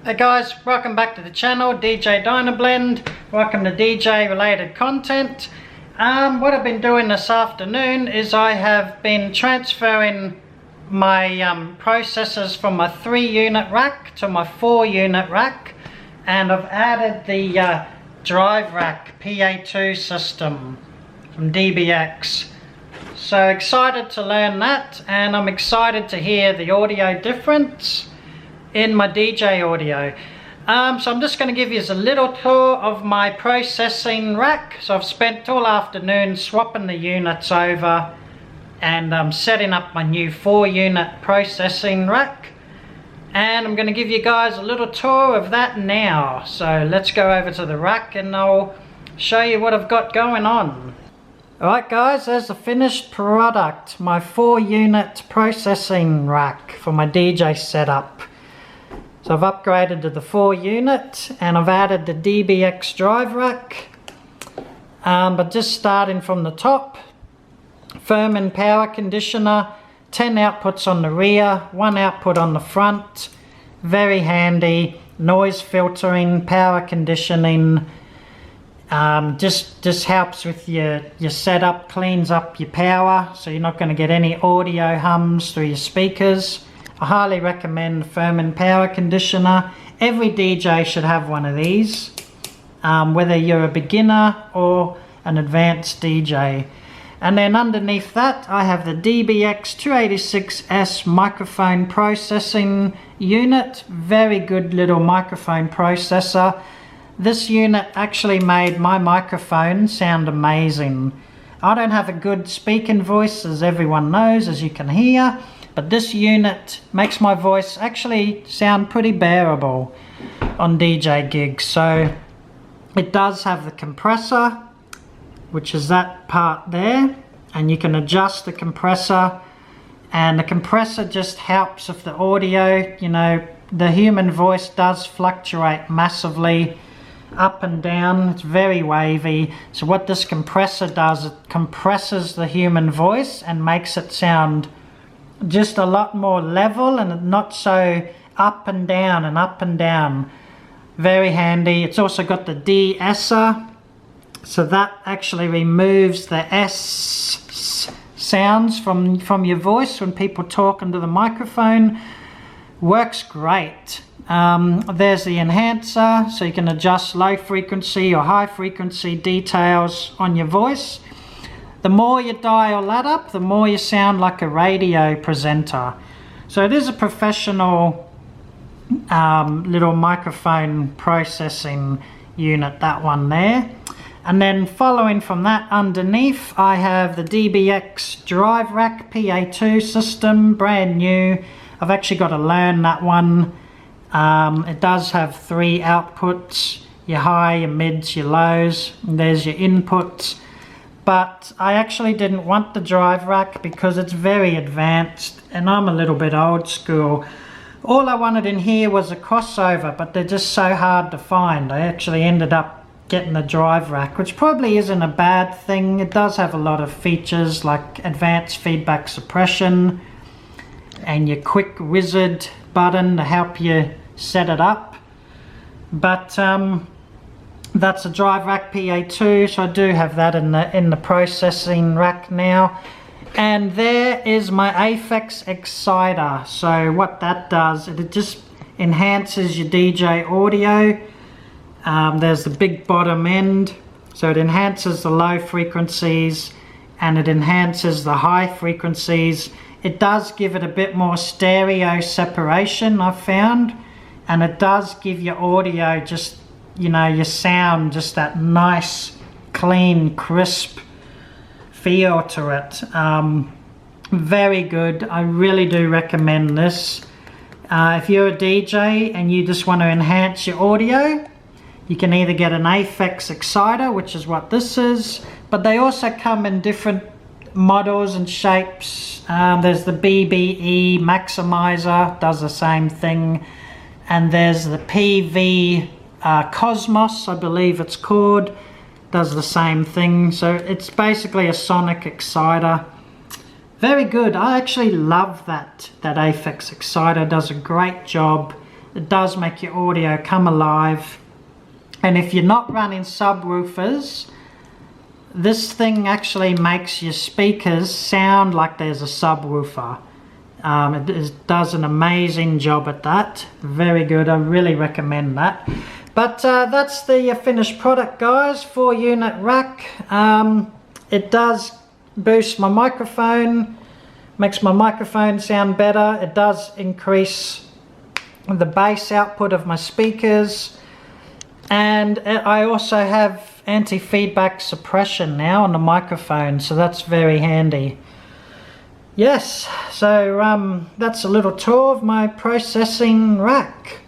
Hey guys, welcome back to the channel, DJ Dynablend. Welcome to DJ related content. What I've been doing this afternoon is I have been transferring my processors from my 3-unit rack to my 4-unit rack, and I've added the drive rack PA2 system from DBX. So excited to learn that, and I'm excited to hear the audio difference in my DJ audio. So I'm just going to give you a little tour of my processing rack. So I've spent all afternoon swapping the units over and setting up my new 4-unit processing rack, and I'm going to give you guys a little tour of that now. So let's go over to the rack and I'll show you what I've got going on. Alright guys, there's the finished product, my 4-unit processing rack for my DJ setup. So I've upgraded to the 4-unit and I've added the DBX drive rack, but just starting from the top, Furman power conditioner, 10 outputs on the rear, 1 output on the front, very handy, noise filtering, power conditioning, just helps with your setup, cleans up your power so you're not going to get any audio hums through your speakers. I highly recommend Furman power conditioner. Every DJ should have one of these, whether you're a beginner or an advanced DJ. And then underneath that I have the DBX 286S microphone processing unit. Very good little microphone processor. This unit actually made my microphone sound amazing. I don't have a good speaking voice, as everyone knows, as you can hear. But this unit makes my voice actually sound pretty bearable on DJ gigs. So it does have the compressor, which is that part there, and you can adjust the compressor, and the compressor just helps with the audio. You know, the human voice does fluctuate massively up and down. It's very wavy. So what this compressor does, it compresses the human voice and makes it sound just a lot more level and not so up and down and up and down. Very handy. It's also got the de-esser, so that actually removes the S sounds from your voice when people talk into the microphone. Works great. There's the enhancer, so you can adjust low frequency or high frequency details on your voice. The more you dial that up, the more you sound like a radio presenter. So it is a professional little microphone processing unit, that one there. And then following from that, underneath I have the DBX drive rack PA2 system, brand new. I've actually got to learn that one. It does have 3 outputs, your high, your mids, your lows, and there's your inputs. But I actually didn't want the drive rack because it's very advanced and I'm a little bit old school. All I wanted in here was a crossover, but they're just so hard to find. I actually ended up getting the drive rack, which probably isn't a bad thing. It does have a lot of features like advanced feedback suppression and your quick wizard button to help you set it up. But that's a drive rack PA2, so I do have that in the processing rack now. And there is my Aphex Exciter. So what that does, it just enhances your DJ audio. There's the big bottom end, so it enhances the low frequencies and it enhances the high frequencies. It does give it a bit more stereo separation, I've found, and it does give your audio just, you know, your sound, just that nice, clean, crisp feel to it. Very good. I really do recommend this. If you're a DJ and you just want to enhance your audio, you can either get an Aphex Exciter, which is what this is, but they also come in different models and shapes. There's the BBE Maximizer, does the same thing, and there's the PV Cosmos, I believe it's called, does the same thing. So it's basically a sonic exciter. Very good. I actually love that Aphex Exciter. Does a great job. it does make your audio come alive. And if you're not running subwoofers, this thing actually makes your speakers sound like there's a subwoofer. It does an amazing job at that. Very good. I really recommend that. But that's the finished product, guys. 4-unit rack. It does boost my microphone, makes my microphone sound better. It does increase the bass output of my speakers. And I also have anti-feedback suppression now on the microphone, so that's very handy. Yes, so that's a little tour of my processing rack.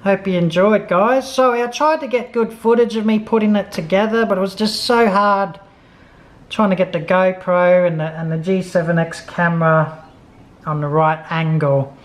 Hope you enjoyed, guys. Sorry, I tried to get good footage of me putting it together, but it was just so hard trying to get the GoPro and the G7X camera on the right angle.